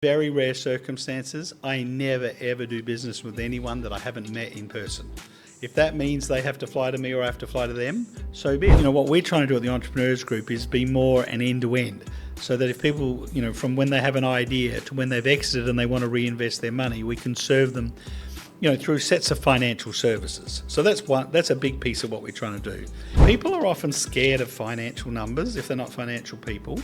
Very rare circumstances, I never ever do business with anyone that I haven't met in person. If that means they have to fly to me or I have to fly to them, so be it. What we're trying to do at the Entrepreneurs Group is be more an end-to-end, so that if people, from when they have an idea to when they've exited and they want to reinvest their money, we can serve them, through sets of financial services. So that's a big piece of what we're trying to do. People are often scared of financial numbers if they're not financial people.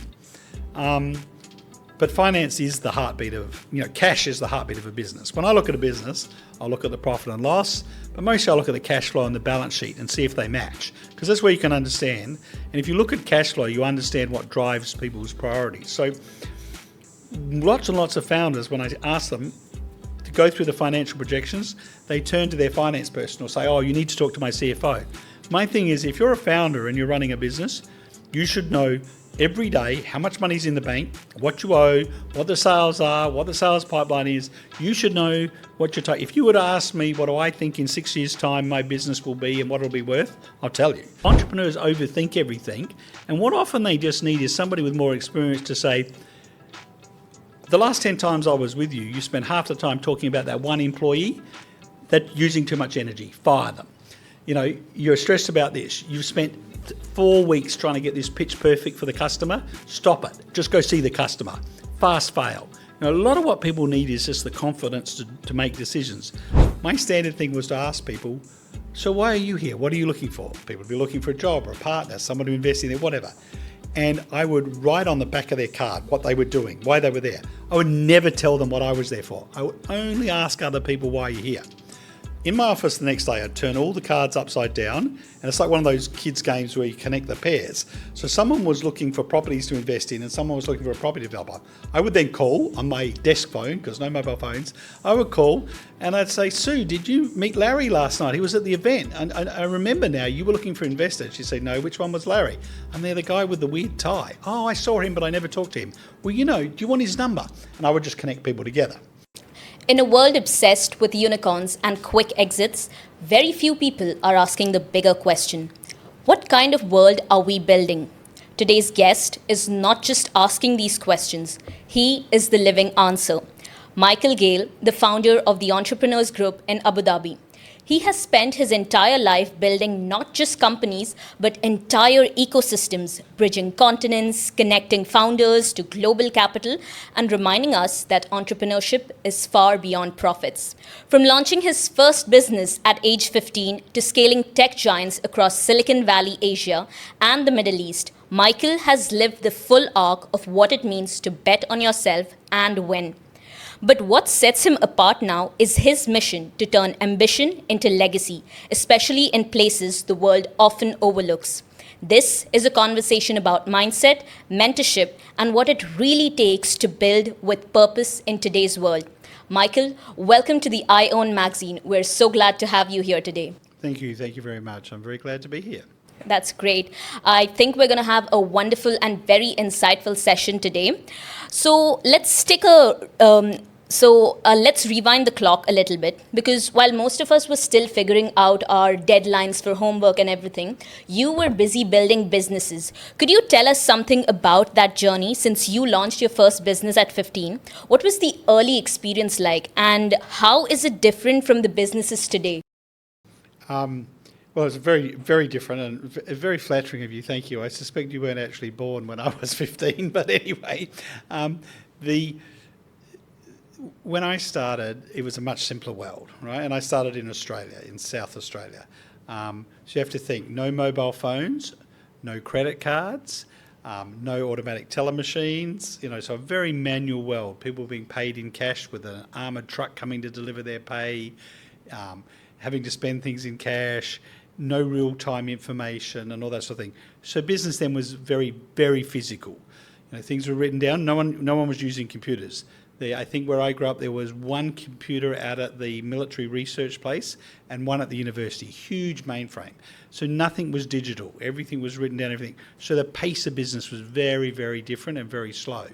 But finance is the heartbeat of, cash is the heartbeat of a business. When I look at a business, I'll look at the profit and loss, but mostly I'll look at the cash flow and the balance sheet and see if they match, because that's where you can understand. And if you look at cash flow, you understand what drives people's priorities. So lots and lots of founders, when I ask them to go through the financial projections, they turn to their finance person or say, oh, you need to talk to my CFO. My thing is, if you're a founder and you're running a business, you should know every day how much money's in the bank, what you owe, what the sales are, what the sales pipeline is. You should know what you're taking. If you were to ask me what do I think in 6 years' time my business will be and what it'll be worth, I'll tell you. Entrepreneurs overthink everything, and what often they just need is somebody with more experience to say, the last 10 times I was with you, you spent half the time talking about that one employee that's using too much energy. Fire them. You're stressed about this. You've spent 4 weeks trying to get this pitch perfect for the customer. Stop it. Just go see the customer. Fast fail. A lot of what people need is just the confidence to make decisions. My standard thing was to ask people, so why are you here? What are you looking for? People would be looking for a job or a partner, someone to invest in there, whatever. And I would write on the back of their card what they were doing, why they were there. I would never tell them what I was there for. I would only ask other people why you're here. In my office the next day, I'd turn all the cards upside down, and it's like one of those kids' games where you connect the pairs. So someone was looking for properties to invest in and someone was looking for a property developer. I would then call on my desk phone, because no mobile phones. I would call and I'd say, Sue, did you meet Larry last night? He was at the event. And I remember now, you were looking for investors. She'd say, no, which one was Larry? And they're the guy with the weird tie. Oh, I saw him, but I never talked to him. Well, do you want his number? And I would just connect people together. In a world obsessed with unicorns and quick exits, very few people are asking the bigger question. What kind of world are we building? Today's guest is not just asking these questions, he is the living answer. Michael Gale, the founder of the Entrepreneurs Group in Abu Dhabi. He has spent his entire life building not just companies, but entire ecosystems, bridging continents, connecting founders to global capital, and reminding us that entrepreneurship is far beyond profits. From launching his first business at age 15 to scaling tech giants across Silicon Valley, Asia, and the Middle East, Michael has lived the full arc of what it means to bet on yourself and win. But what sets him apart now is his mission to turn ambition into legacy, especially in places the world often overlooks. This is a conversation about mindset, mentorship, and what it really takes to build with purpose in today's world. Michael, welcome to the I Own magazine. We're so glad to have you here today. Thank you. Thank you very much. I'm very glad to be here. That's great. I think we're going to have a wonderful and very insightful session today. So let's let's rewind the clock a little bit, because while most of us were still figuring out our deadlines for homework and everything, you were busy building businesses. Could you tell us something about that journey since you launched your first business at 15? What was the early experience like, and how is it different from the businesses today? Well, it's very, very different and very flattering of you. Thank you. I suspect you weren't actually born when I was 15, but anyway, when I started, it was a much simpler world, right? And I started in Australia, in South Australia. So you have to think, no mobile phones, no credit cards, no automatic teller machines, so a very manual world. People being paid in cash with an armoured truck coming to deliver their pay, having to spend things in cash, no real-time information and all that sort of thing. So business then was very, very physical. Things were written down. No one was using computers. I think where I grew up, there was one computer out at the military research place and one at the university, huge mainframe. So nothing was digital. Everything was written down, everything. So the pace of business was very, very different and very slow.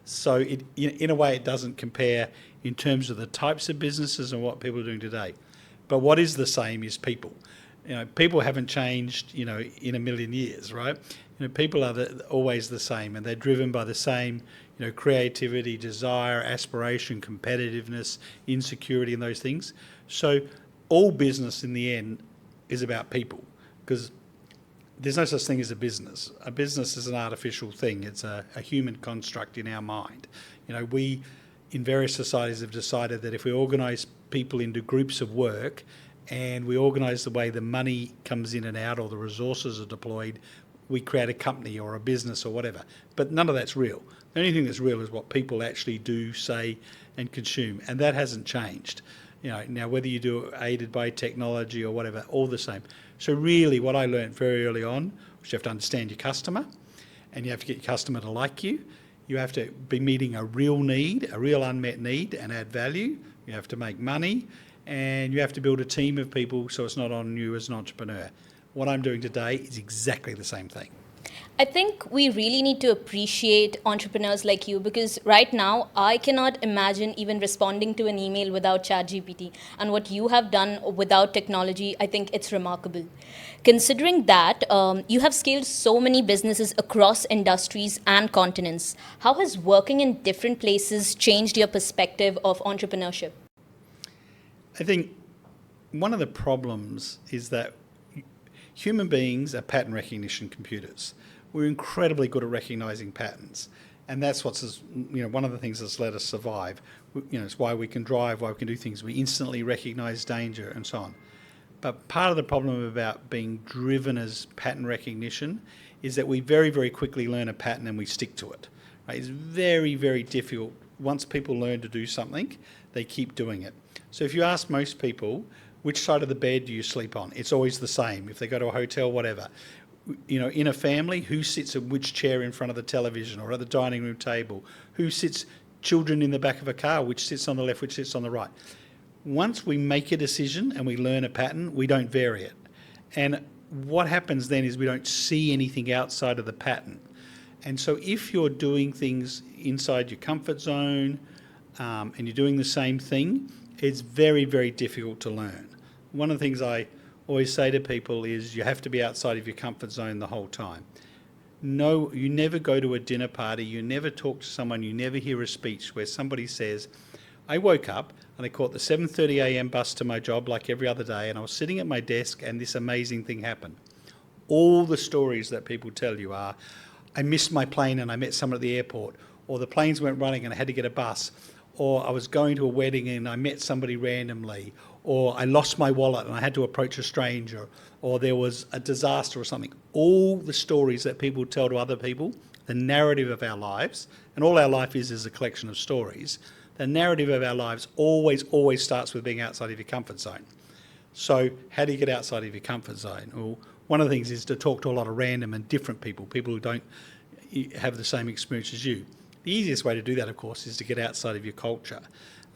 So in a way, it doesn't compare in terms of the types of businesses and what people are doing today. But what is the same is people. People haven't changed, in a million years, right? People are always the same, and they're driven by the same, creativity, desire, aspiration, competitiveness, insecurity, and those things. So all business in the end is about people, because there's no such thing as a business. A business is an artificial thing. It's a human construct in our mind. We in various societies have decided that if we organise people into groups of work and we organise the way the money comes in and out or the resources are deployed, we create a company or a business or whatever. But none of that's real. The only thing that's real is what people actually do, say, and consume, and that hasn't changed. Now whether you do it aided by technology or whatever, all the same. So really what I learned very early on was you have to understand your customer, and you have to get your customer to like you. You have to be meeting a real need, a real unmet need, and add value. You have to make money, and you have to build a team of people so it's not on you as an entrepreneur. What I'm doing today is exactly the same thing. I think we really need to appreciate entrepreneurs like you, because right now I cannot imagine even responding to an email without ChatGPT. And what you have done without technology, I think it's remarkable. Considering that you have scaled so many businesses across industries and continents, how has working in different places changed your perspective of entrepreneurship? I think one of the problems is that human beings are pattern recognition computers. We're incredibly good at recognising patterns, and that's what's one of the things that's let us survive. It's why we can drive, why we can do things. We instantly recognise danger and so on. But part of the problem about being driven as pattern recognition is that we very, very quickly learn a pattern and we stick to it. Right? It's very, very difficult. Once people learn to do something, they keep doing it. So if you ask most people, which side of the bed do you sleep on? It's always the same. If they go to a hotel, whatever. In a family, who sits in which chair in front of the television or at the dining room table? Who sits, children in the back of a car, which sits on the left, which sits on the right? Once we make a decision and we learn a pattern, we don't vary it. And what happens then is we don't see anything outside of the pattern. And so if you're doing things inside your comfort zone and you're doing the same thing, it's very, very difficult to learn. One of the things I always say to people is you have to be outside of your comfort zone the whole time. No, you never go to a dinner party, you never talk to someone, you never hear a speech where somebody says, I woke up and I caught the 7:30 a.m. bus to my job like every other day, and I was sitting at my desk and this amazing thing happened. All the stories that people tell you are, I missed my plane and I met someone at the airport, or the planes weren't running and I had to get a bus, or I was going to a wedding and I met somebody randomly, or I lost my wallet and I had to approach a stranger, or there was a disaster or something. All the stories that people tell to other people, the narrative of our lives, and all our life is a collection of stories, the narrative of our lives always starts with being outside of your comfort zone. So how do you get outside of your comfort zone? Well, one of the things is to talk to a lot of random and different people who don't have the same experience as you. The easiest way to do that, of course, is to get outside of your culture.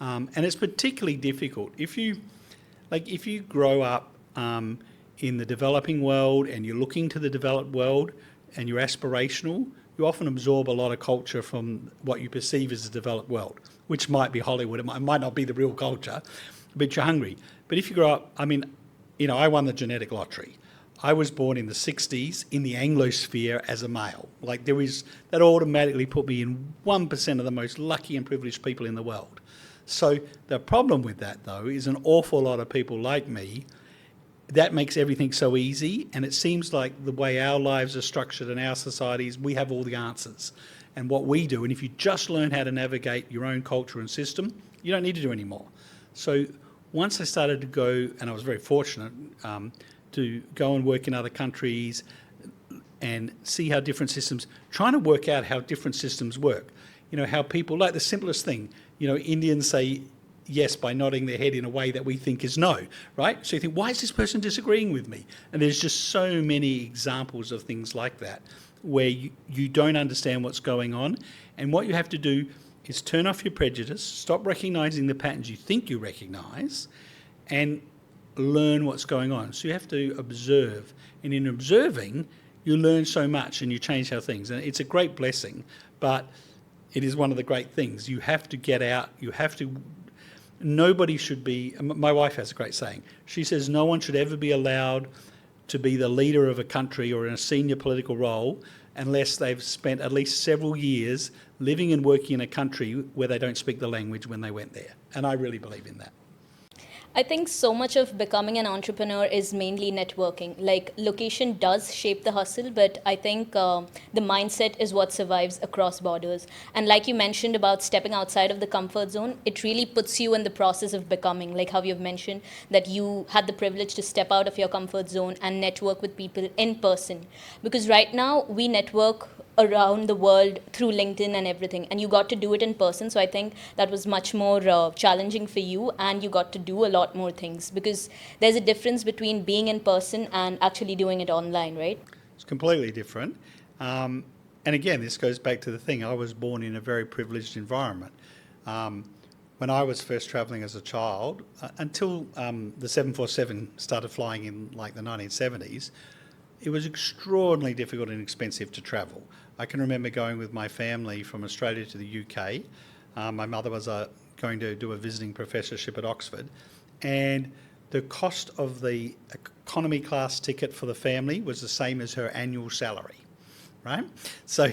And it's particularly difficult. If you grow up in the developing world and you're looking to the developed world and you're aspirational, you often absorb a lot of culture from what you perceive as the developed world, which might be Hollywood. It might not be the real culture, but you're hungry. But if you grow up, I won the genetic lottery. I was born in the 60s in the Anglosphere as a male. That automatically put me in 1% of the most lucky and privileged people in the world. So the problem with that, though, is an awful lot of people like me, that makes everything so easy, and it seems like the way our lives are structured in our societies, we have all the answers. And what we do, and if you just learn how to navigate your own culture and system, you don't need to do any more. So once I started to go, and I was very fortunate to go and work in other countries and see how different systems, trying to work out how different systems work. How people, like the simplest thing, Indians say yes by nodding their head in a way that we think is no, right? So you think, why is this person disagreeing with me? And there's just so many examples of things like that where you don't understand what's going on. And what you have to do is turn off your prejudice, stop recognising the patterns you think you recognise, and learn what's going on. So you have to observe. And in observing, you learn so much and you change how things. And it's a great blessing, but it is one of the great things. You have to get out. Nobody should be, my wife has a great saying. She says no one should ever be allowed to be the leader of a country or in a senior political role unless they've spent at least several years living and working in a country where they don't speak the language when they went there. And I really believe in that. I think so much of becoming an entrepreneur is mainly networking. Like, location does shape the hustle, but I think the mindset is what survives across borders. And like you mentioned about stepping outside of the comfort zone, it really puts you in the process of becoming. Like how you've mentioned that you had the privilege to step out of your comfort zone and network with people in person. Because right now we network around the world through LinkedIn and everything, and you got to do it in person. So I think that was much more challenging for you, and you got to do a lot more things, because there's a difference between being in person and actually doing it online, right? It's completely different. And again, this goes back to the thing, I was born in a very privileged environment. When I was first travelling as a child, until the 747 started flying in like the 1970s, it was extraordinarily difficult and expensive to travel. I can remember going with my family from Australia to the UK. My mother was going to do a visiting professorship at Oxford, and the cost of the economy class ticket for the family was the same as her annual salary, right? So,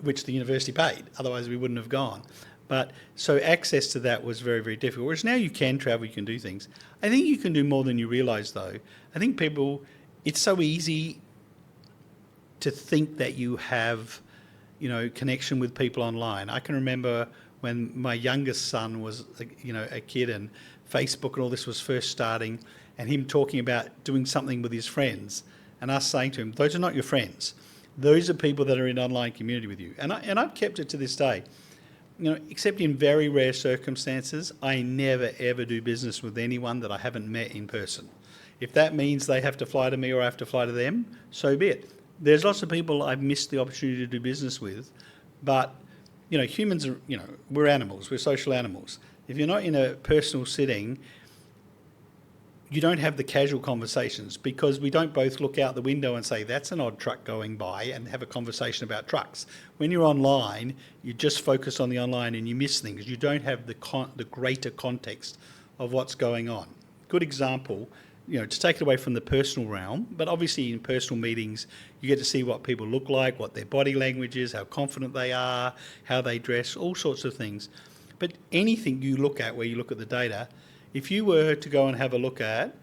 which the university paid, otherwise we wouldn't have gone. But so access to that was very, very difficult. Whereas now you can travel, you can do things. I think you can do more than you realise though. I think it's so easy to think that you have, connection with people online. I can remember when my youngest son was, a kid, and Facebook and all this was first starting, and him talking about doing something with his friends, and us saying to him, those are not your friends. Those are people that are in online community with you. And I've kept it to this day. Except in very rare circumstances, I never ever do business with anyone that I haven't met in person. If that means they have to fly to me or I have to fly to them, so be it. There's lots of people I've missed the opportunity to do business with, but humans are, we're animals, we're social animals. If you're not in a personal sitting, you don't have the casual conversations, because we don't both look out the window and say, that's an odd truck going by, and have a conversation about trucks. When you're online, you just focus on the online and you miss things. You don't have the greater context of what's going on. Good example, to take it away from the personal realm, but obviously in personal meetings, you get to see what people look like, what their body language is, how confident they are, how they dress, all sorts of things. But anything you look at, where you look at the data, if you were to go and have a look at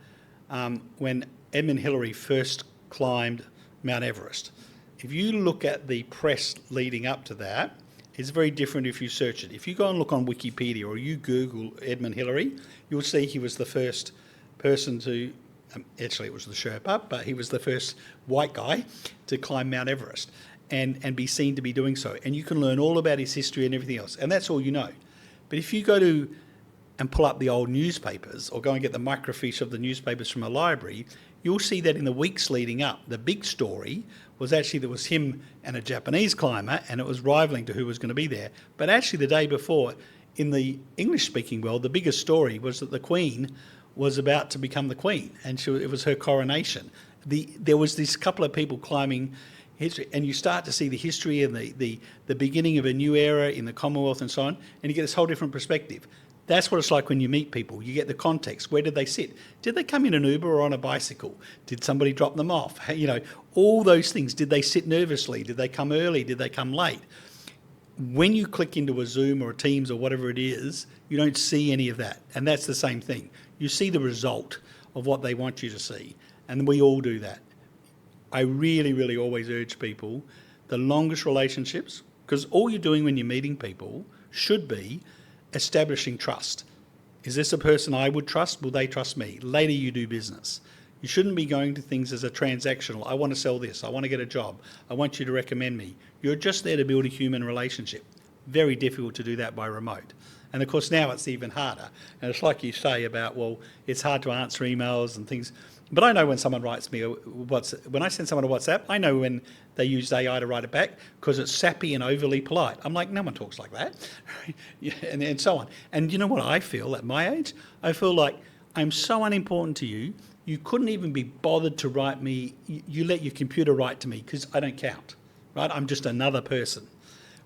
when Edmund Hillary first climbed Mount Everest, if you look at the press leading up to that, it's very different if you search it. If you go and look on Wikipedia or you Google Edmund Hillary, you'll see he was the first person to, actually it was the Sherpa, but he was the first white guy to climb Mount Everest and be seen to be doing so. And you can learn all about his history and everything else, and that's all you know. But if you go to and pull up the old newspapers, or go and get the microfiche of the newspapers from a library, you'll see that in the weeks leading up, the big story was actually there was him and a Japanese climber, and it was rivaling to who was going to be there. But actually the day before, in the English-speaking world, the biggest story was that the Queen was about to become the Queen, and it was her coronation. There was this couple of people climbing history, and you start to see the history and the beginning of a new era in the Commonwealth and so on, and you get this whole different perspective. That's what it's like when you meet people. You get the context. Where did they sit? Did they come in an Uber or on a bicycle? Did somebody drop them off? All those things. Did they sit nervously? Did they come early? Did they come late? When you click into a Zoom or a Teams or whatever it is, you don't see any of that. And that's the same thing. You see the result of what they want you to see. And we all do that. I really, really always urge people, the longest relationships, because all you're doing when you're meeting people should be establishing trust. Is this a person I would trust? Will they trust me? Later you do business. You shouldn't be going to things as a transactional. I want to sell this. I want to get a job. I want you to recommend me. You're just there to build a human relationship. Very difficult to do that by remote. And of course now it's even harder. And it's like you say about, well, it's hard to answer emails and things. But I know when someone writes me, when I send someone a WhatsApp, I know when they use AI to write it back, because it's sappy and overly polite. I'm like, no one talks like that, and so on. And you know what I feel at my age? I feel like I'm so unimportant to you, you couldn't even be bothered to write me. You let your computer write to me because I don't count, right? I'm just another person.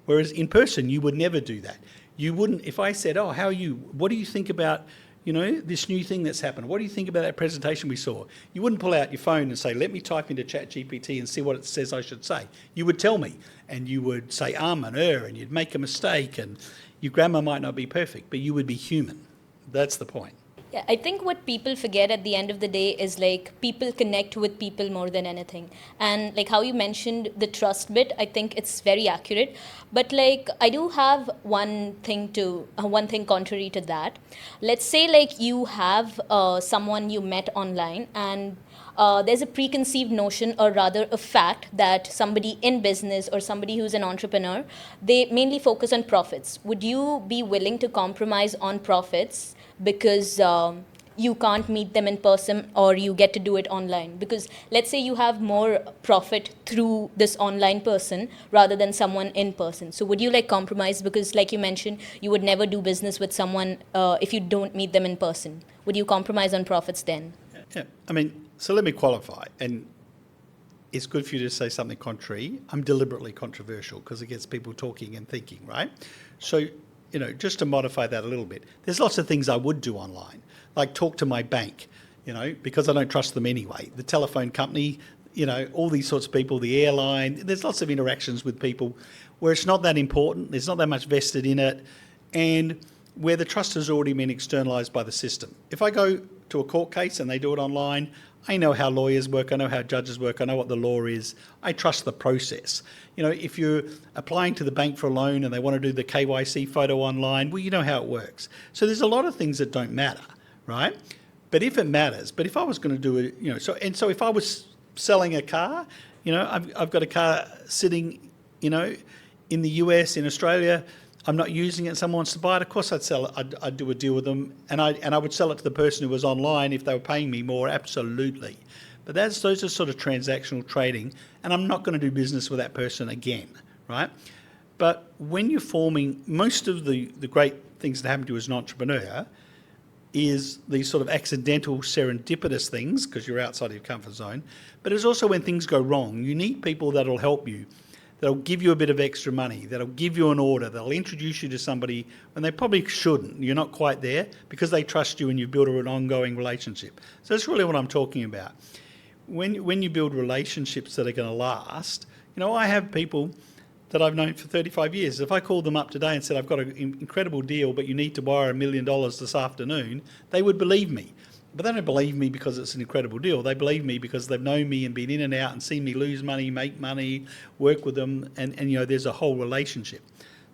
Whereas in person, you would never do that. You wouldn't, if I said, oh, how are you? What do you think about this new thing that's happened. What do you think about that presentation we saw? You wouldn't pull out your phone and say, let me type into ChatGPT and see what it says I should say. You would tell me, and you would say and and you'd make a mistake, and your grammar might not be perfect, but you would be human. That's the point. Yeah, I think what people forget at the end of the day is like people connect with people more than anything. And like how you mentioned the trust bit, I think it's very accurate. But like I do have one thing contrary to that. Let's say like you have someone you met online and there's a preconceived notion or rather a fact that somebody in business or somebody who's an entrepreneur, they mainly focus on profits. Would you be willing to compromise on profits because you can't meet them in person or you get to do it online? Because let's say you have more profit through this online person rather than someone in person. So would you like compromise? Because like you mentioned, you would never do business with someone if you don't meet them in person. Would you compromise on profits then? Yeah, so let me qualify. And it's good for you to say something contrary. I'm deliberately controversial because it gets people talking and thinking, right? So, just to modify that a little bit, there's lots of things I would do online, like talk to my bank, because I don't trust them anyway. The telephone company, all these sorts of people, the airline, there's lots of interactions with people where it's not that important, there's not that much vested in it, and where the trust has already been externalised by the system. If I go to a court case and they do it online, I know how lawyers work, I know how judges work, I know what the law is, I trust the process. If you're applying to the bank for a loan and they want to do the KYC photo online, well, you know how it works. So there's a lot of things that don't matter, right? But if it matters, if I was going to do it, so if I was selling a car, I've got a car sitting, in the US, in Australia, I'm not using it and someone wants to buy it, of course I'd sell it. I'd do a deal with them and I would sell it to the person who was online if they were paying me more, absolutely. But those are sort of transactional trading, and I'm not going to do business with that person again, right? But when you're forming, most of the great things that happen to you as an entrepreneur is these sort of accidental, serendipitous things, because you're outside of your comfort zone, but it's also when things go wrong. You need people that'll help you, that'll give you a bit of extra money, that'll give you an order, they'll introduce you to somebody when they probably shouldn't. You're not quite there because they trust you and you've built an ongoing relationship. So that's really what I'm talking about. When you build relationships that are going to last, I have people that I've known for 35 years. If I called them up today and said, I've got an incredible deal, but you need to borrow $1 million this afternoon, they would believe me. But they don't believe me because it's an incredible deal. They believe me because they've known me and been in and out and seen me lose money, make money, work with them, and there's a whole relationship.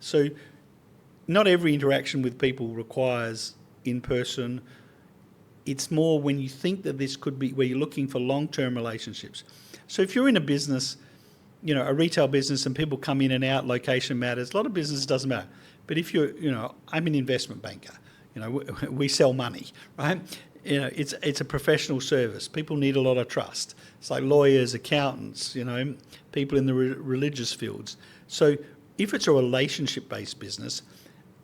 So not every interaction with people requires in-person. It's more when you think that this could be where you're looking for long-term relationships. So if you're in a business, a retail business, and people come in and out, location matters. A lot of business doesn't matter. But if you're, I'm an investment banker. We sell money, right? It's a professional service. People need a lot of trust. It's like lawyers, accountants, people in the religious fields. So if it's a relationship-based business,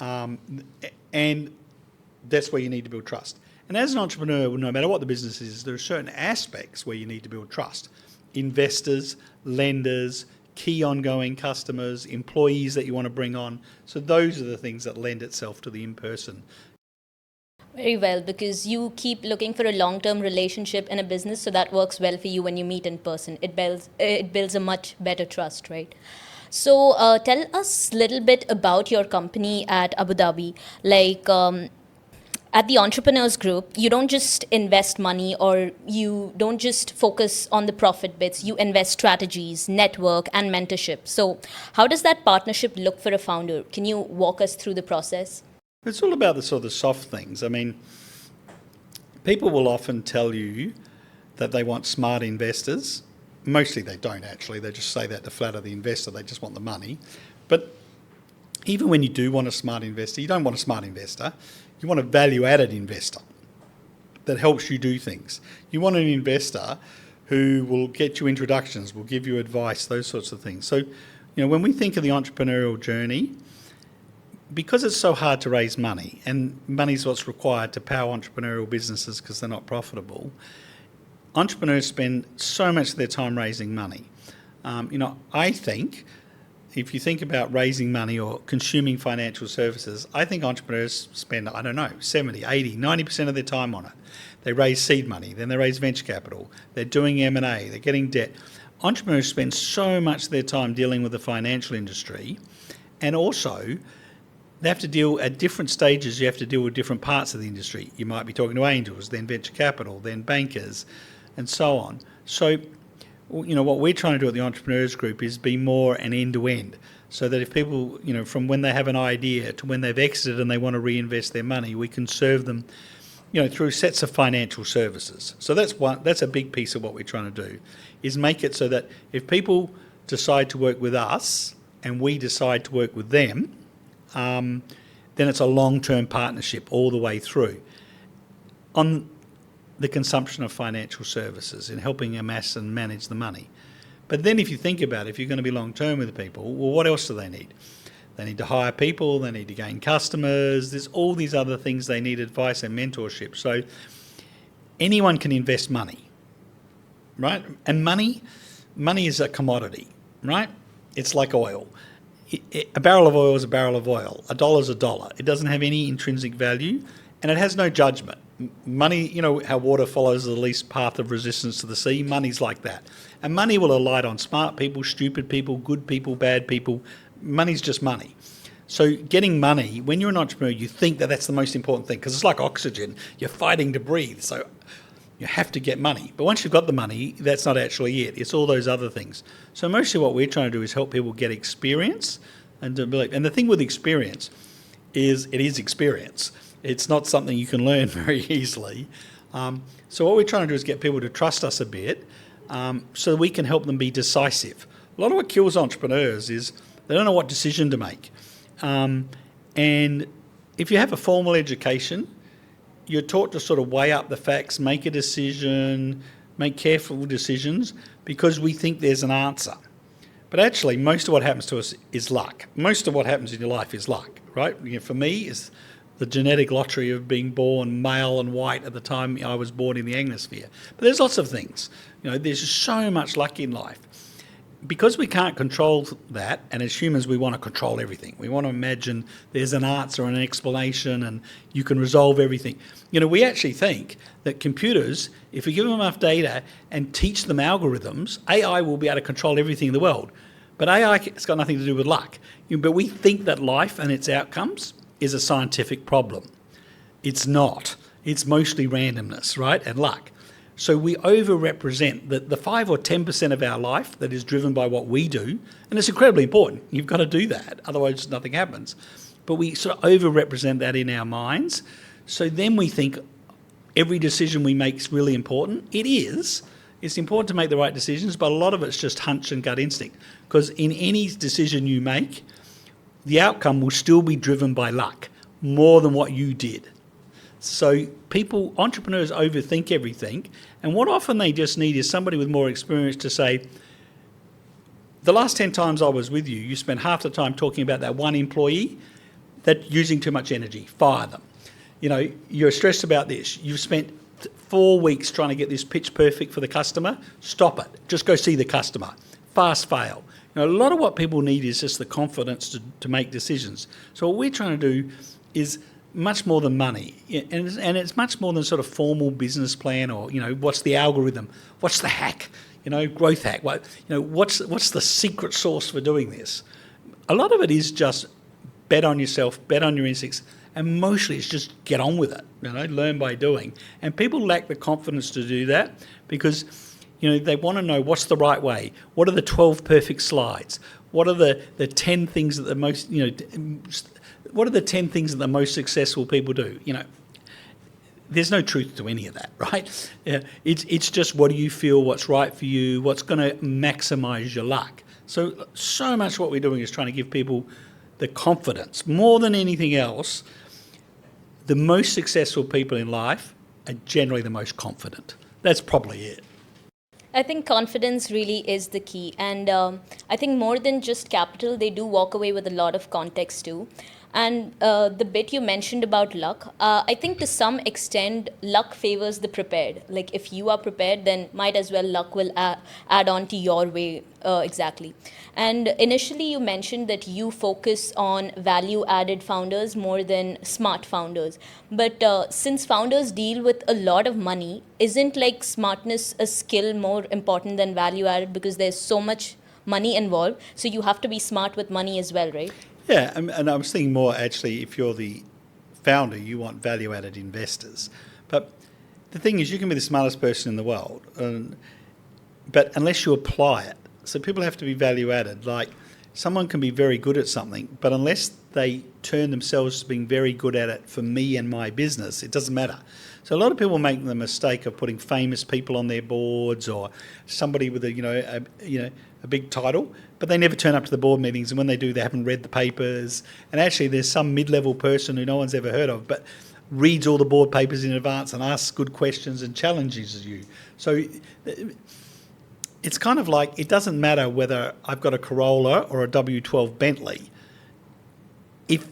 and that's where you need to build trust. And as an entrepreneur, no matter what the business is, there are certain aspects where you need to build trust. Investors, lenders, key ongoing customers, employees that you want to bring on. So those are the things that lend itself to the in-person. Very well, because you keep looking for a long-term relationship in a business, so that works well for you when you meet in person. It builds a much better trust, right? So tell us a little bit about your company at Abu Dhabi. At the Entrepreneurs Group, you don't just invest money or you don't just focus on the profit bits. You invest strategies, network, and mentorship. So how does that partnership look for a founder? Can you walk us through the process? It's all about the sort of soft things. People will often tell you that they want smart investors. Mostly they don't actually. They just say that to flatter the investor. They just want the money. But even when you do want a smart investor, you don't want a smart investor. You want a value-added investor that helps you do things. You want an investor who will get you introductions, will give you advice, those sorts of things. So, when we think of the entrepreneurial journey, because it's so hard to raise money, and money is what's required to power entrepreneurial businesses because they're not profitable, entrepreneurs spend so much of their time raising money. I think, if you think about raising money or consuming financial services, I think entrepreneurs spend, 70, 80, 90% of their time on it. They raise seed money, then they raise venture capital, they're doing M&A, they're getting debt. Entrepreneurs spend so much of their time dealing with the financial industry, and also they have to deal at different stages, you have to deal with different parts of the industry. You might be talking to angels, then venture capital, then bankers, and so on. So, what we're trying to do at the Entrepreneurs Group is be more an end-to-end, so that if people, from when they have an idea to when they've exited and they want to reinvest their money, we can serve them, through sets of financial services. So that's a big piece of what we're trying to do, is make it so that if people decide to work with us and we decide to work with them, then it's a long-term partnership all the way through on the consumption of financial services and helping amass and manage the money. But then if you think about it, if you're going to be long-term with people, well, what else do they need? They need to hire people, they need to gain customers, there's all these other things they need, advice and mentorship. So anyone can invest money, right? And money is a commodity, right? It's like oil. A barrel of oil is a barrel of oil. A dollar is a dollar. It doesn't have any intrinsic value, and it has no judgment. Money, how water follows the least path of resistance to the sea, money's like that. And money will alight on smart people, stupid people, good people, bad people. Money's just money. So getting money, when you're an entrepreneur, you think that that's the most important thing, because it's like oxygen. You're fighting to breathe, so you have to get money. But once you've got the money, that's not actually it. It's all those other things. So mostly what we're trying to do is help people get experience and to believe. And the thing with experience is it is experience. It's not something you can learn very easily. So what we're trying to do is get people to trust us a bit, so we can help them be decisive. A lot of what kills entrepreneurs is they don't know what decision to make. And if you have a formal education, you're taught to sort of weigh up the facts, make a decision, make careful decisions, because we think there's an answer. But actually, most of what happens to us is luck. Most of what happens in your life is luck, right? For me, it's the genetic lottery of being born male and white at the time I was born in the Anglosphere. But there's lots of things. There's just so much luck in life. Because we can't control that, and as humans we want to control everything. We want to imagine there's an answer and an explanation and you can resolve everything. We actually think that computers, if we give them enough data and teach them algorithms, AI will be able to control everything in the world. But AI has got nothing to do with luck. But we think that life and its outcomes is a scientific problem. It's not. It's mostly randomness, right, and luck. So we overrepresent the 5 or 10% of our life that is driven by what we do, and it's incredibly important. You've got to do that, otherwise nothing happens. But we sort of overrepresent that in our minds. So then we think every decision we make is really important. It is. It's important to make the right decisions, but a lot of it's just hunch and gut instinct. Because in any decision you make, the outcome will still be driven by luck more than what you did. So entrepreneurs overthink everything, and what often they just need is somebody with more experience to say, the last 10 times I was with you, you spent half the time talking about that one employee that's using too much energy, fire them. You're stressed about this. You've spent 4 weeks trying to get this pitch perfect for the customer, stop it. Just go see the customer. Fast fail. A lot of what people need is just the confidence to make decisions. So what we're trying to do is much more than money, and it's much more than sort of formal business plan or what's the algorithm, what's the hack, growth hack, what's the secret sauce for doing this. A lot of it is just bet on yourself, bet on your instincts, and mostly it's just get on with it, learn by doing. And people lack the confidence to do that because they want to know what's the right way, what are the 12 perfect slides, what are the 10 things that the most what are the 10 things that the most successful people do? There's no truth to any of that, right? It's just what do you feel, what's right for you, what's going to maximise your luck. So much what we're doing is trying to give people the confidence. More than anything else, the most successful people in life are generally the most confident. That's probably it. I think confidence really is the key. And I think more than just capital, they do walk away with a lot of context too. And the bit you mentioned about luck, I think to some extent, luck favors the prepared. Like if you are prepared, then might as well luck will add on to your way exactly. And initially, you mentioned that you focus on value added founders more than smart founders. But since founders deal with a lot of money, isn't like smartness a skill more important than value added because there's so much money involved? So you have to be smart with money as well, right? Yeah, and I was thinking more actually, if you're the founder, you want value-added investors. But the thing is, you can be the smartest person in the world, but unless you apply it, so people have to be value-added. Like someone can be very good at something, but unless they turn themselves to being very good at it for me and my business, it doesn't matter. So a lot of people make the mistake of putting famous people on their boards or somebody with a big title, but they never turn up to the board meetings, and when they do, they haven't read the papers. And actually, there's some mid-level person who no one's ever heard of, but reads all the board papers in advance and asks good questions and challenges you. So it's kind of like it doesn't matter whether I've got a Corolla or a W12 Bentley. If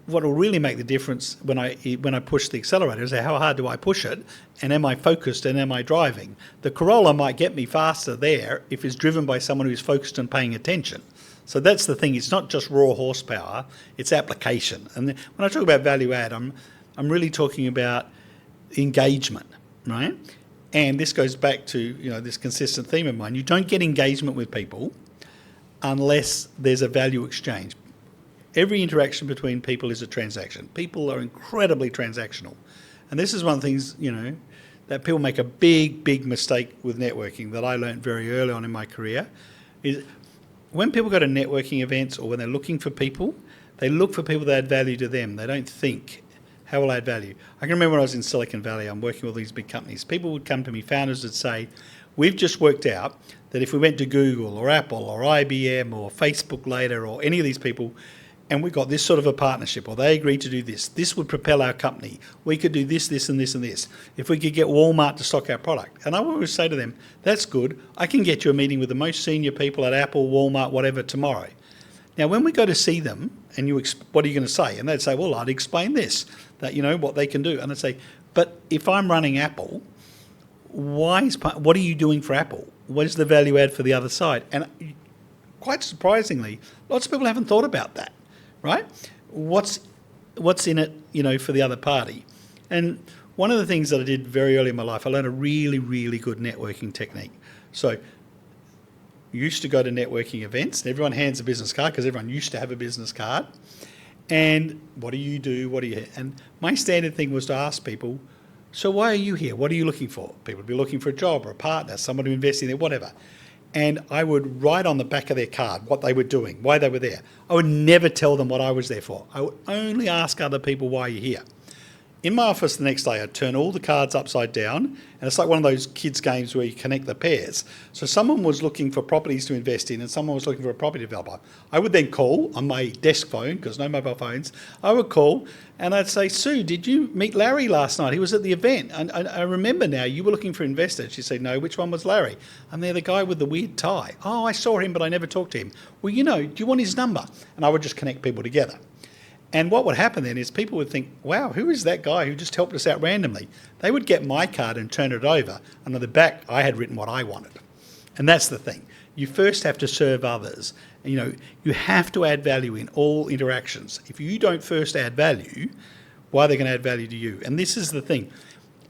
what will really make the difference when I push the accelerator is how hard do I push it, and am I focused and am I driving? The Corolla might get me faster there if it's driven by someone who's focused and paying attention. So that's the thing. It's not just raw horsepower; it's application. And when I talk about value add, I'm really talking about engagement, right? And this goes back to this consistent theme of mine. You don't get engagement with people unless there's a value exchange. Every interaction between people is a transaction. People are incredibly transactional. And this is one of the things, that people make a big mistake with networking that I learned very early on in my career, is when people go to networking events or when they're looking for people, they look for people that add value to them. They don't think, how will I add value? I can remember when I was in Silicon Valley, I'm working with these big companies. People would come to me, founders would say, we've just worked out that if we went to Google or Apple or IBM or Facebook later or any of these people, and we got this sort of a partnership, or they agreed to do this, this would propel our company. We could do this, this, and this, and this. If we could get Walmart to stock our product. And I would always say to them, that's good. I can get you a meeting with the most senior people at Apple, Walmart, whatever, tomorrow. Now, when we go to see them, and what are you going to say? And they'd say, well, I'd explain this, that, what they can do. And I'd say, but if I'm running Apple, what are you doing for Apple? What is the value add for the other side? And quite surprisingly, lots of people haven't thought about that. Right? What's in it, for the other party? And one of the things that I did very early in my life, I learned a really, really good networking technique. So you used to go to networking events, and everyone hands a business card because everyone used to have a business card. And what do you do? What do you? And my standard thing was to ask people, so why are you here? What are you looking for? People would be looking for a job or a partner, someone to invest in there, whatever. And I would write on the back of their card what they were doing, why they were there. I would never tell them what I was there for. I would only ask other people why you're here. In my office the next day, I'd turn all the cards upside down, and it's like one of those kids' games where you connect the pairs. So someone was looking for properties to invest in, and someone was looking for a property developer. I would then call on my desk phone, because no mobile phones. I would call, and I'd say, Sue, did you meet Larry last night? He was at the event. And I remember now, you were looking for investors. She'd say, no, which one was Larry? And they're the guy with the weird tie. Oh, I saw him, but I never talked to him. Well, do you want his number? And I would just connect people together. And what would happen then is people would think, wow, who is that guy who just helped us out randomly? They would get my card and turn it over, and on the back I had written what I wanted. And that's the thing. You first have to serve others. You have to add value in all interactions. If you don't first add value, why are they going to add value to you? And this is the thing.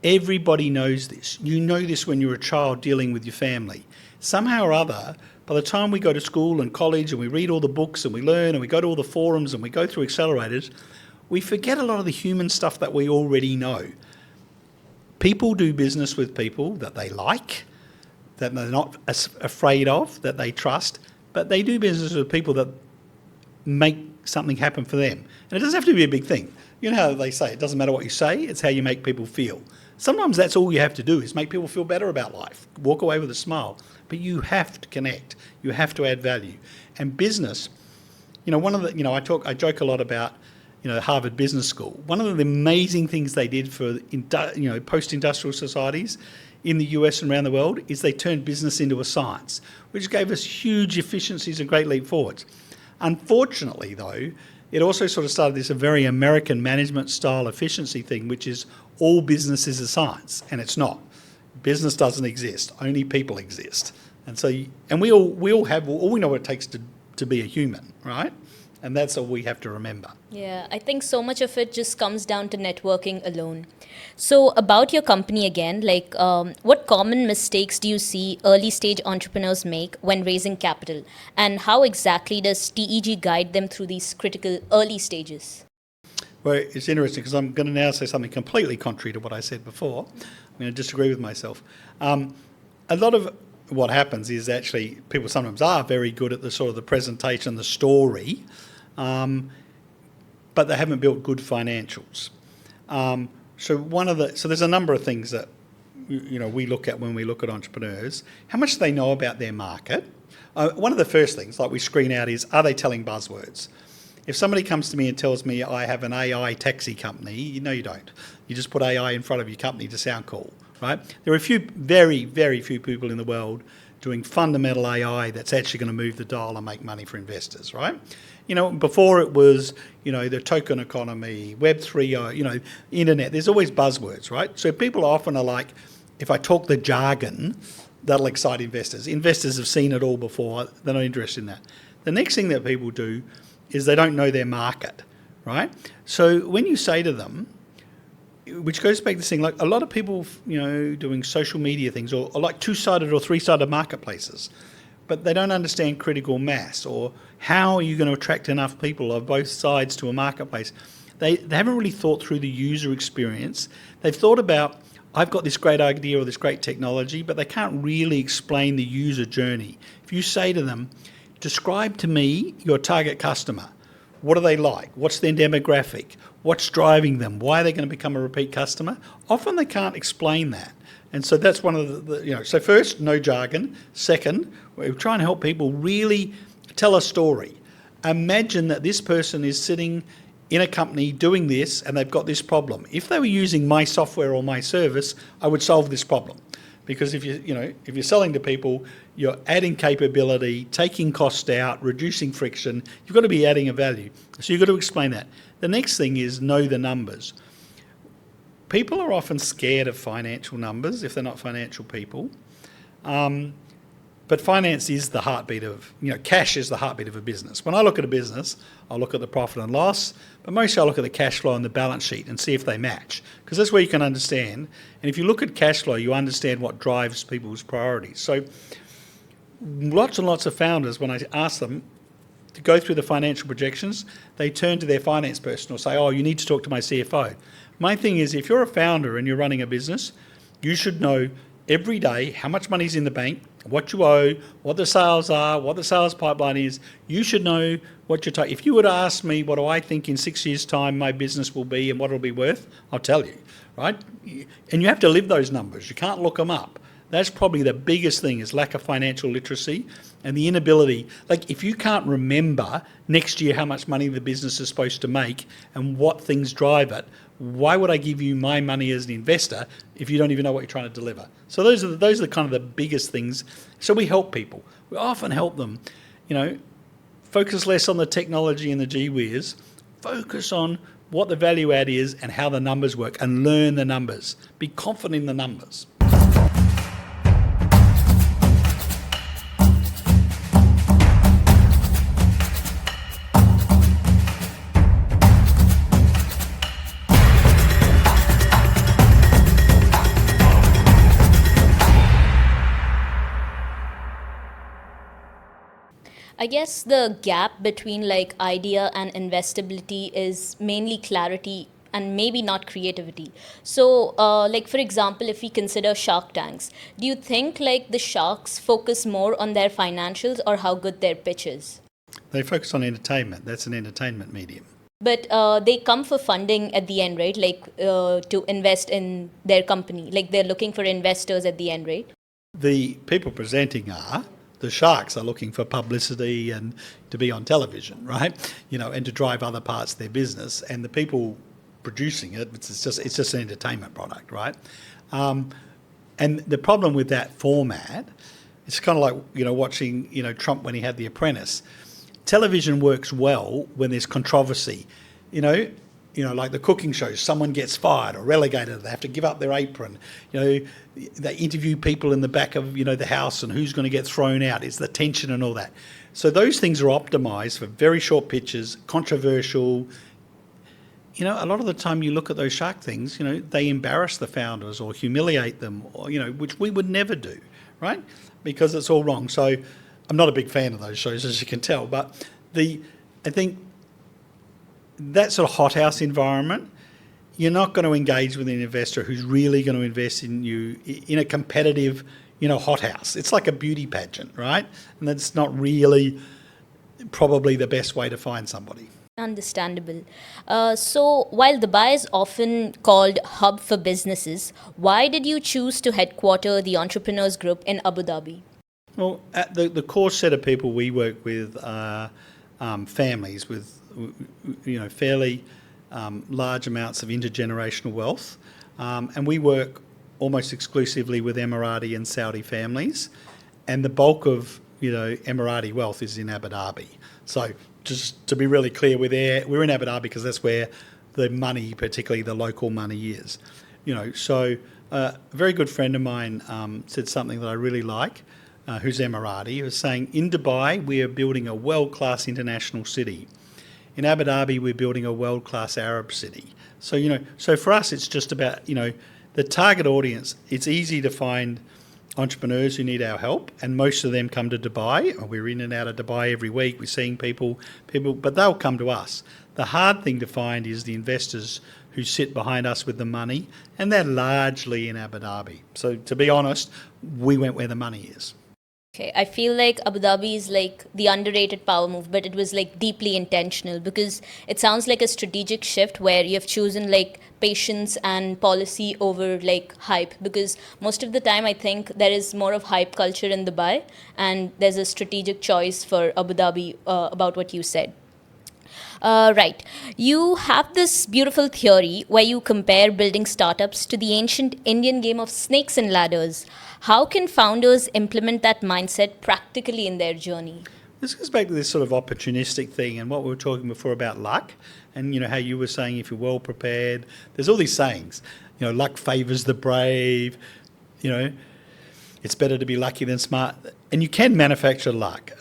Everybody knows this. You know this when you're a child dealing with your family. Somehow or other, by the time we go to school and college and we read all the books and we learn and we go to all the forums and we go through accelerators, we forget a lot of the human stuff that we already know. People do business with people that they like, that they're not afraid of, that they trust, but they do business with people that make something happen for them. And it doesn't have to be a big thing. You know how they say, it doesn't matter what you say, it's how you make people feel. Sometimes that's all you have to do is make people feel better about life. Walk away with a smile. But you have to connect. You have to add value. And business, one of the, I joke a lot about, Harvard Business School. One of the amazing things they did for, post-industrial societies in the US and around the world is they turned business into a science, which gave us huge efficiencies and great leap forwards. Unfortunately, though, it also sort of started this a very American management style efficiency thing, which is all business is a science, and it's not. Business doesn't exist; only people exist. And so, and we all have all we know what it takes to be a human, right? And that's all we have to remember. Yeah, I think so much of it just comes down to networking alone. So, about your company again, what common mistakes do you see early stage entrepreneurs make when raising capital? And how exactly does TEG guide them through these critical early stages? Well, it's interesting because I'm going to now say something completely contrary to what I said before. I'm going to disagree with myself. A lot of what happens is actually people sometimes are very good at the sort of the presentation, the story, but they haven't built good financials. So there's a number of things that we look at when we look at entrepreneurs. How much do they know about their market? One of the first things like we screen out is, are they telling buzzwords? If somebody comes to me and tells me I have an AI taxi company, you don't. You just put AI in front of your company to sound cool, right? There are very, very few people in the world doing fundamental AI that's actually going to move the dial and make money for investors, right? Before it was, the token economy, Web 3.0, internet, there's always buzzwords, right? So people often are like, if I talk the jargon, that'll excite investors. Investors have seen it all before. They're not interested in that. The next thing that people do is they don't know their market, right? So when you say to them, which goes back to this thing, like a lot of people, doing social media things or like two-sided or three-sided marketplaces, but they don't understand critical mass or how are you going to attract enough people of both sides to a marketplace. They haven't really thought through the user experience. They've thought about, I've got this great idea or this great technology, but they can't really explain the user journey. If you say to them, describe to me your target customer. What are they like? What's their demographic? What's driving them? Why are they going to become a repeat customer? Often they can't explain that. And so that's one of so first, no jargon. Second, we try and help people really tell a story. Imagine that this person is sitting in a company doing this and they've got this problem. If they were using my software or my service, I would solve this problem. Because if you're selling to people, you're adding capability, taking cost out, reducing friction. You've got to be adding a value. So you've got to explain that. The next thing is know the numbers. People are often scared of financial numbers if they're not financial people. But finance is the heartbeat of, cash is the heartbeat of a business. When I look at a business, I'll look at the profit and loss, but mostly I'll look at the cash flow and the balance sheet and see if they match. Because that's where you can understand. And if you look at cash flow, you understand what drives people's priorities. So lots and lots of founders, when I ask them to go through the financial projections, they turn to their finance person or say, oh, you need to talk to my CFO. My thing is, if you're a founder and you're running a business, you should know every day how much money's in the bank, what you owe, what the sales are, what the sales pipeline is. You should know what you're taking. If you were to ask me what do I think in 6 years' time my business will be and what it'll be worth, I'll tell you, right? And you have to live those numbers. You can't look them up. That's probably the biggest thing is lack of financial literacy and the inability. Like if you can't remember next year how much money the business is supposed to make and what things drive it, why would I give you my money as an investor if you don't even know what you're trying to deliver? So those are the kind of the biggest things. So we help people. We often help them, focus less on the technology and the gee whiz, focus on what the value add is and how the numbers work and learn the numbers. Be confident in the numbers. I guess the gap between idea and investability is mainly clarity and maybe not creativity. So, for example, if we consider Shark Tanks, do you think the sharks focus more on their financials or how good their pitch is? They focus on entertainment. That's an entertainment medium. But they come for funding at the end, right? To invest in their company. They're looking for investors at the end, right? The people presenting are. The sharks are looking for publicity and to be on television, right? And to drive other parts of their business. And the people producing it, it's just an entertainment product, right? And the problem with that format, it's kind of like watching Trump when he had The Apprentice. television works well when there's controversy. Like the cooking shows, someone gets fired or relegated, they have to give up their apron. They interview people in the back of, the house and who's going to get thrown out. It's the tension and all that. So those things are optimised for very short pitches, controversial. A lot of the time you look at those Shark things, they embarrass the founders or humiliate them, or, which we would never do, right? Because it's all wrong. So I'm not a big fan of those shows, as you can tell, but I think that sort of hothouse environment, you're not going to engage with an investor who's really going to invest in you in a competitive, hothouse. It's like a beauty pageant, right? And that's not really probably the best way to find somebody. Understandable. So while Dubai is often called hub for businesses, why did you choose to headquarter the Entrepreneurs Group in Abu Dhabi? Well, at the core set of people we work with are families with fairly large amounts of intergenerational wealth, and we work almost exclusively with Emirati and Saudi families, and the bulk of Emirati wealth is in Abu Dhabi. So just to be really clear, we're in Abu Dhabi because that's where the money, particularly the local money, is. So a very good friend of mine said something that I really like, who's Emirati, who was saying, in Dubai we are building a world-class international city. In Abu Dhabi we're building a world-class Arab city. So so for us it's just about the target audience. It's easy to find entrepreneurs who need our help, and most of them come to Dubai. We're in and out of Dubai every week. We're seeing people, but they'll come to us. The hard thing to find is the investors who sit behind us with the money, and they're largely in Abu Dhabi. So to be honest, we went where the money is. Okay, I feel like Abu Dhabi is like the underrated power move, but it was like deeply intentional because it sounds like a strategic shift where you've chosen like patience and policy over like hype, because most of the time I think there is more of hype culture in Dubai, and there's a strategic choice for Abu Dhabi about what you said. Right. You have this beautiful theory where you compare building startups to the ancient Indian game of snakes and ladders. How can founders implement that mindset practically in their journey? This goes back to this sort of opportunistic thing and what we were talking before about luck, and how you were saying if you're well prepared. There's all these sayings, luck favours the brave, it's better to be lucky than smart, and you can manufacture luck.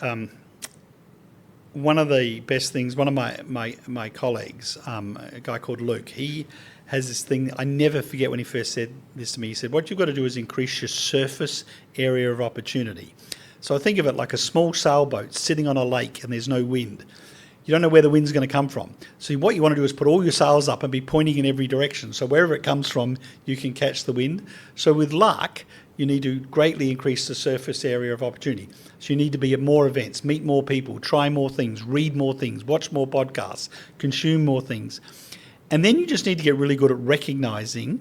One of the best things, one of my colleagues, a guy called Luke, he has this thing, I never forget when he first said this to me. He said, what you've got to do is increase your surface area of opportunity. So I think of it like a small sailboat sitting on a lake and there's no wind. You don't know where the wind's going to come from. So what you want to do is put all your sails up and be pointing in every direction. So wherever it comes from, you can catch the wind. So with luck, you need to greatly increase the surface area of opportunity. So you need to be at more events, meet more people, try more things, read more things, watch more podcasts, consume more things. And then you just need to get really good at recognising,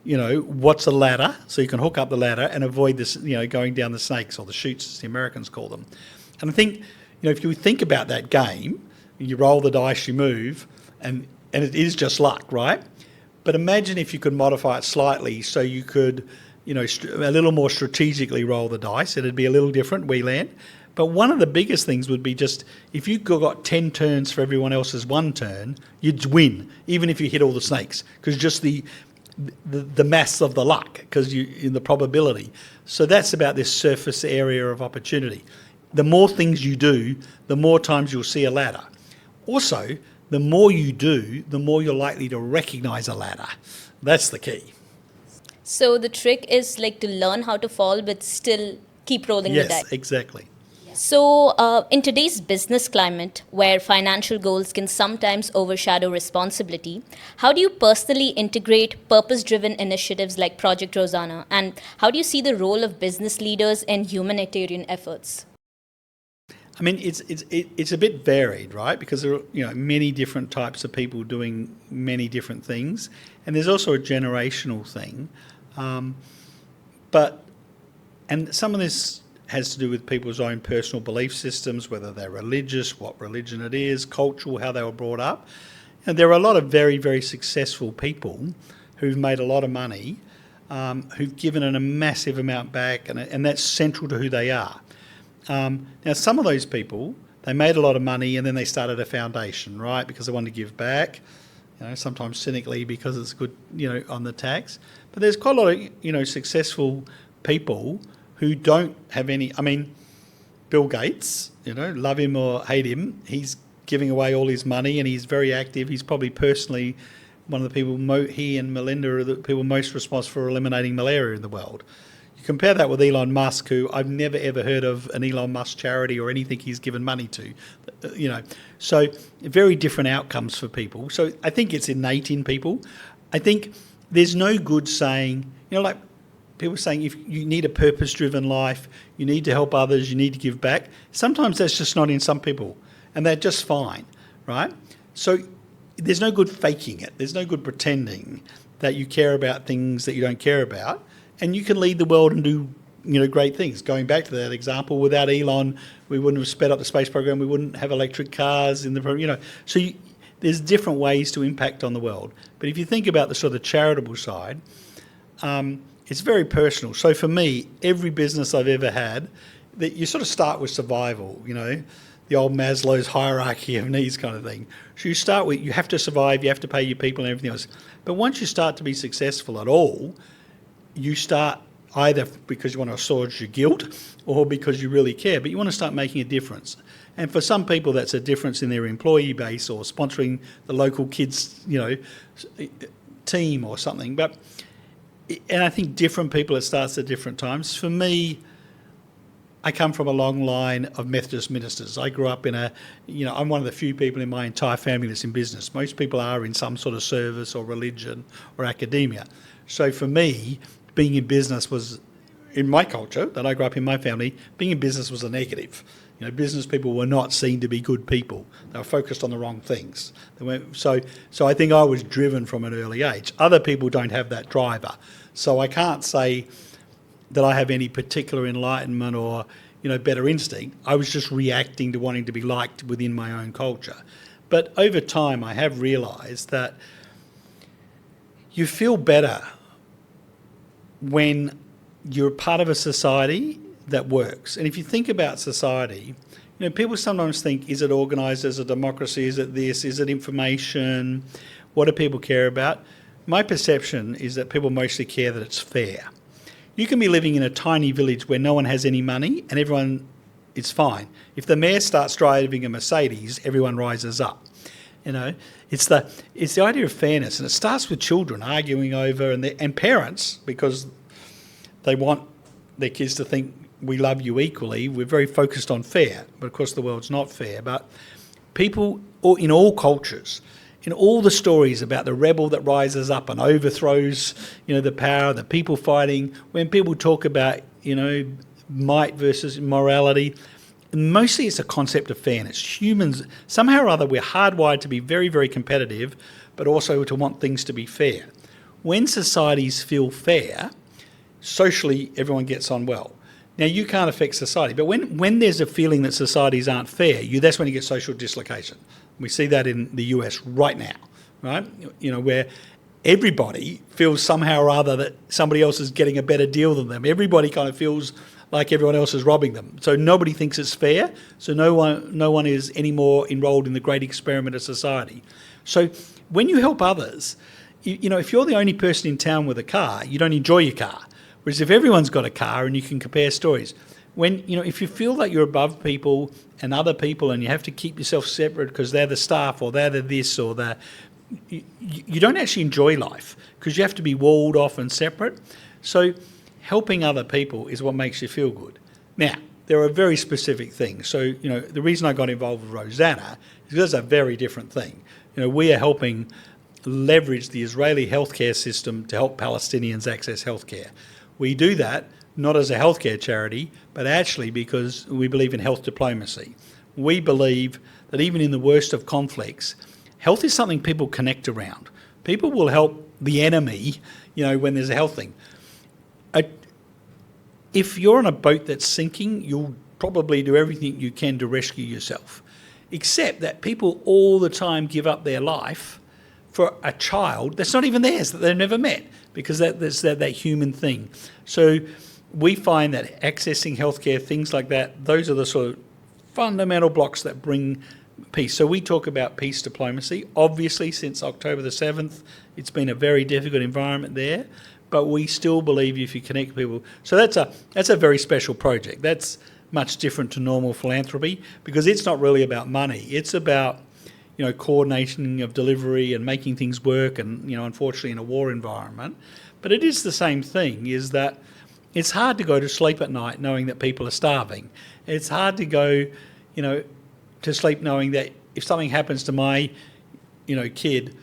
what's a ladder, so you can hook up the ladder and avoid this, going down the snakes or the chutes, as the Americans call them. And I think, if you think about that game, you roll the dice, you move, and it is just luck, right? But imagine if you could modify it slightly so you could, a little more strategically roll the dice. It'd be a little different, we land. But one of the biggest things would be just if you got 10 turns for everyone else's one turn, you'd win, even if you hit all the snakes, because just the mass of the luck, because you in the probability. So that's about this surface area of opportunity. The more things you do, the more times you'll see a ladder. Also, the more you do, the more you're likely to recognise a ladder. That's the key. So the trick is like to learn how to fall, but still keep rolling the dice. Yes, exactly. So, in today's business climate, where financial goals can sometimes overshadow responsibility, how do you personally integrate purpose-driven initiatives like Project Rozana, and how do you see the role of business leaders in humanitarian efforts? I mean, it's a bit varied, right? Because there are many different types of people doing many different things, and there's also a generational thing, and some of this has to do with people's own personal belief systems, whether they're religious, what religion it is, cultural, how they were brought up. And there are a lot of very, very successful people who've made a lot of money, who've given a massive amount back, and that's central to who they are. Now, some of those people, They made a lot of money and then they started a foundation, right? Because they wanted to give back, sometimes cynically because it's good, on the tax. But there's quite a lot of, successful people who don't have any. I mean, Bill Gates, love him or hate him, he's giving away all his money and he's very active. He's probably personally one of the people, he and Melinda are the people most responsible for eliminating malaria in the world. You compare that with Elon Musk, who I've never ever heard of an Elon Musk charity or anything he's given money to, So very different outcomes for people. So I think it's innate in people. I think there's no good saying, like people saying if you need a purpose-driven life, you need to help others, you need to give back. Sometimes that's just not in some people, and they're just fine, right? So there's no good faking it. There's no good pretending that you care about things that you don't care about, and you can lead the world and do great things. Going back to that example, without Elon, we wouldn't have sped up the space program. We wouldn't have electric cars in the So there's different ways to impact on the world. But if you think about the sort of charitable side, it's very personal. So for me, every business I've ever had, that you sort of start with survival. The old Maslow's hierarchy of needs kind of thing. So you start with, you have to survive, you have to pay your people and everything else. But once you start to be successful at all, you start either because you want to assuage your guilt or because you really care, but you want to start making a difference. And for some people, that's a difference in their employee base or sponsoring the local kids, team or something. And I think different people, it starts at different times. For me, I come from a long line of Methodist ministers. I grew up in I'm one of the few people in my entire family that's in business. Most people are in some sort of service or religion or academia. So for me, being in business was, in my culture, that I grew up in my family, being in business was a negative. Business people were not seen to be good people. They were focused on the wrong things. So I think I was driven from an early age. Other people don't have that driver. So I can't say that I have any particular enlightenment or, better instinct. I was just reacting to wanting to be liked within my own culture. But over time, I have realised that you feel better when you're part of a society that works. And if you think about society, people sometimes think, is it organised as a democracy? Is it this? Is it information? What do people care about? My perception is that people mostly care that it's fair. You can be living in a tiny village where no one has any money and everyone is fine. If the mayor starts driving a Mercedes, everyone rises up. It's the idea of fairness, and it starts with children arguing over and parents, because they want their kids to think we love you equally. We're very focused on fair, but of course the world's not fair. But people in all cultures, in all the stories about the rebel that rises up and overthrows, the power, the people fighting, when people talk about, might versus morality, mostly it's a concept of fairness. Humans, somehow or other, we're hardwired to be very, very competitive, but also to want things to be fair. When societies feel fair, socially everyone gets on well. Now, you can't affect society, but when there's a feeling that societies aren't fair, that's when you get social dislocation. We see that in the US right now, right? Where everybody feels somehow or other that somebody else is getting a better deal than them. Everybody kind of feels like everyone else is robbing them. So nobody thinks it's fair. So no one is any more enrolled in the great experiment of society. So when you help others, if you're the only person in town with a car, you don't enjoy your car. Whereas if everyone's got a car and you can compare stories, if you feel like you're above people and other people and you have to keep yourself separate because they're the staff or they're the this or that, you don't actually enjoy life because you have to be walled off and separate. So helping other people is what makes you feel good. Now, there are very specific things. So, the reason I got involved with Rozana is because it's a very different thing. We are helping leverage the Israeli healthcare system to help Palestinians access healthcare. We do that not as a healthcare charity, but actually because we believe in health diplomacy. We believe that even in the worst of conflicts, health is something people connect around. People will help the enemy, when there's a health thing. If you're on a boat that's sinking, you'll probably do everything you can to rescue yourself. Except that people all the time give up their life for a child that's not even theirs, that they've never met, because that's that human thing. So we find that accessing healthcare, things like that, those are the sort of fundamental blocks that bring peace. So we talk about peace diplomacy. Obviously, since October the 7th, it's been a very difficult environment there, but we still believe if you connect people. So that's a very special project. That's much different to normal philanthropy because it's not really about money. It's about, coordinating of delivery and making things work and, unfortunately in a war environment. But it is the same thing, is that it's hard to go to sleep at night knowing that people are starving. It's hard to go, to sleep knowing that if something happens to my, kid,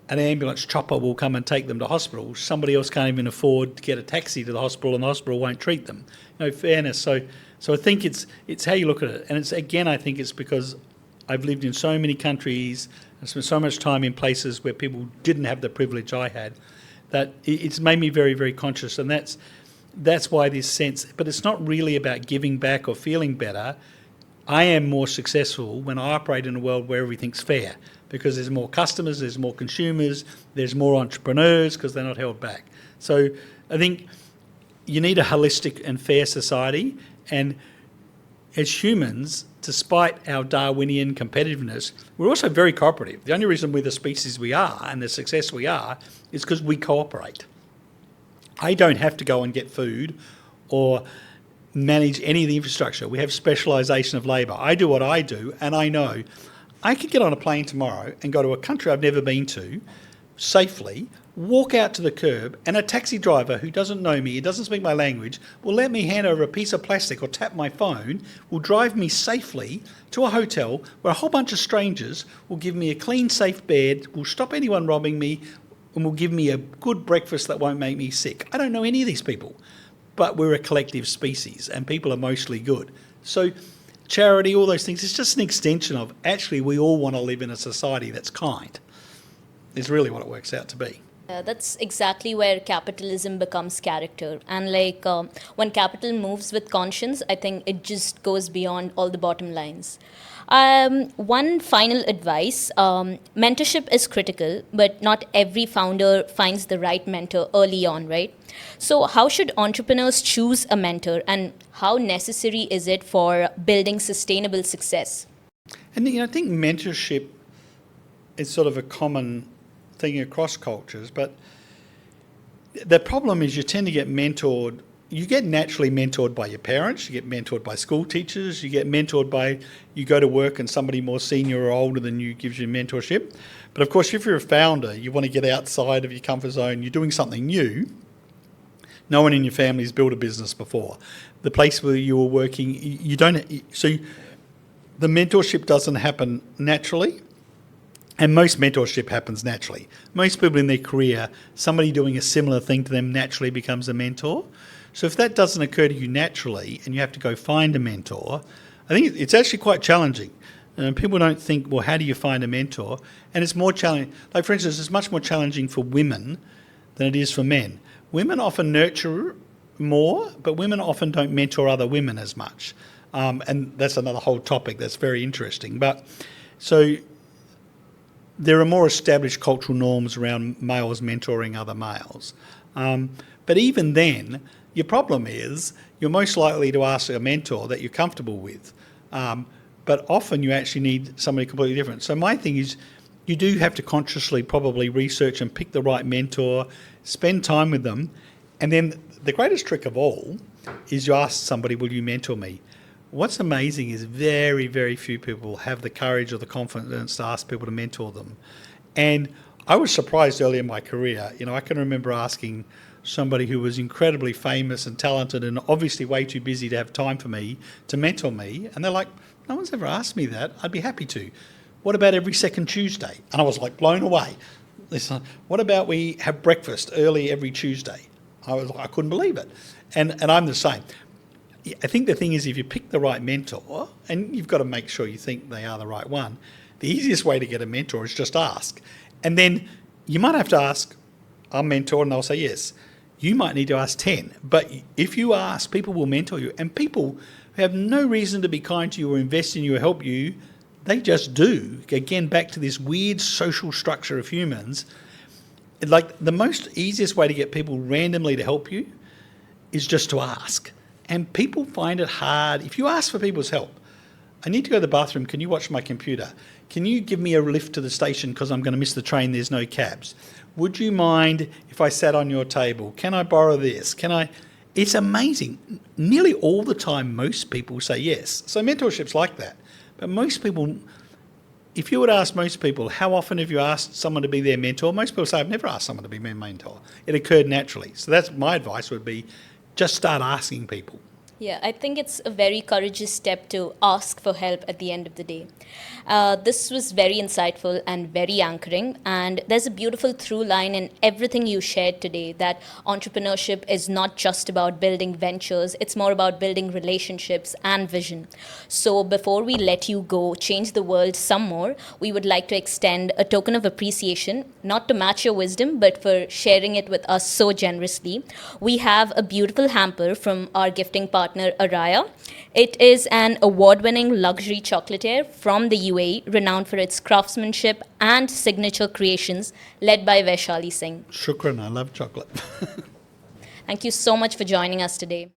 an ambulance chopper will come and take them to hospital. Somebody else can't even afford to get a taxi to the hospital and the hospital won't treat them. Fairness. So I think it's how you look at it. And it's, again, I think it's because I've lived in so many countries and spent so much time in places where people didn't have the privilege I had, that it's made me very, very conscious. And that's why this sense, but it's not really about giving back or feeling better. I am more successful when I operate in a world where everything's fair, because there's more customers, there's more consumers, there's more entrepreneurs because they're not held back. So I think you need a holistic and fair society. And as humans, despite our Darwinian competitiveness, we're also very cooperative. The only reason we're the species we are and the success we are is because we cooperate. I don't have to go and get food or manage any of the infrastructure. We have specialisation of labour. I do what I do, and I know I could get on a plane tomorrow and go to a country I've never been to safely, walk out to the curb, and a taxi driver who doesn't know me, who doesn't speak my language, will let me hand over a piece of plastic or tap my phone, will drive me safely to a hotel where a whole bunch of strangers will give me a clean, safe bed, will stop anyone robbing me, and will give me a good breakfast that won't make me sick. I don't know any of these people, but we're a collective species and people are mostly good. So charity, all those things, it's just an extension of actually we all want to live in a society that's kind. Is really what it works out to be. That's exactly where capitalism becomes character. And when capital moves with conscience, I think it just goes beyond all the bottom lines. One final advice, mentorship is critical, but not every founder finds the right mentor early on, right? So how should entrepreneurs choose a mentor, and how necessary is it for building sustainable success? And I think mentorship is sort of a common thing across cultures, but the problem is you tend to get mentored. You get naturally mentored by your parents, you get mentored by school teachers, you get mentored by, you go to work and somebody more senior or older than you gives you mentorship. But of course, if you're a founder, you want to get outside of your comfort zone, you're doing something new. No one in your family's built a business before. The place where you were working, you don't, so the mentorship doesn't happen naturally. And most mentorship happens naturally. Most people in their career, somebody doing a similar thing to them naturally becomes a mentor. So if that doesn't occur to you naturally and you have to go find a mentor, I think it's actually quite challenging. People don't think, well, how do you find a mentor? And it's more challenging. Like, for instance, it's much more challenging for women than it is for men. Women often nurture more, but women often don't mentor other women as much. And that's another whole topic that's very interesting. But so there are more established cultural norms around males mentoring other males. But even then, your problem is you're most likely to ask a mentor that you're comfortable with. But often you actually need somebody completely different. So my thing is you do have to consciously probably research and pick the right mentor, spend time with them. And then the greatest trick of all is you ask somebody, will you mentor me? What's amazing is very, very few people have the courage or the confidence to ask people to mentor them. And I was surprised early in my career. I can remember asking somebody who was incredibly famous and talented and obviously way too busy to have time for me to mentor me. And they're like, no one's ever asked me that. I'd be happy to. What about every second Tuesday? And I was like blown away. Listen, what about we have breakfast early every Tuesday? I couldn't believe it. And I'm the same. I think the thing is, if you pick the right mentor, and you've got to make sure you think they are the right one, the easiest way to get a mentor is just ask. And then you might have to ask a mentor and they'll say yes. You might need to ask 10. But if you ask, people will mentor you. And people who have no reason to be kind to you or invest in you or help you, they just do. Again, back to this weird social structure of humans. Like the most easiest way to get people randomly to help you is just to ask. And people find it hard. If you ask for people's help, I need to go to the bathroom. Can you watch my computer? Can you give me a lift to the station because I'm going to miss the train? There's no cabs. Would you mind if I sat on your table? Can I borrow this? Can I? It's amazing. Nearly all the time, most people say yes. So mentorship's like that. But most people, if you would ask most people, how often have you asked someone to be their mentor? Most people say, I've never asked someone to be my mentor. It occurred naturally. So that's my advice would be, just start asking people. Yeah, I think it's a very courageous step to ask for help at the end of the day. This was very insightful and very anchoring. And there's a beautiful through line in everything you shared today, that entrepreneurship is not just about building ventures, it's more about building relationships and vision. So before we let you go change the world some more, we would like to extend a token of appreciation, not to match your wisdom, but for sharing it with us so generously. We have a beautiful hamper from our gifting partner, Araya. It is an award-winning luxury chocolatier from the UAE, renowned for its craftsmanship and signature creations, led by Vaishali Singh. Shukran, I love chocolate. Thank you so much for joining us today.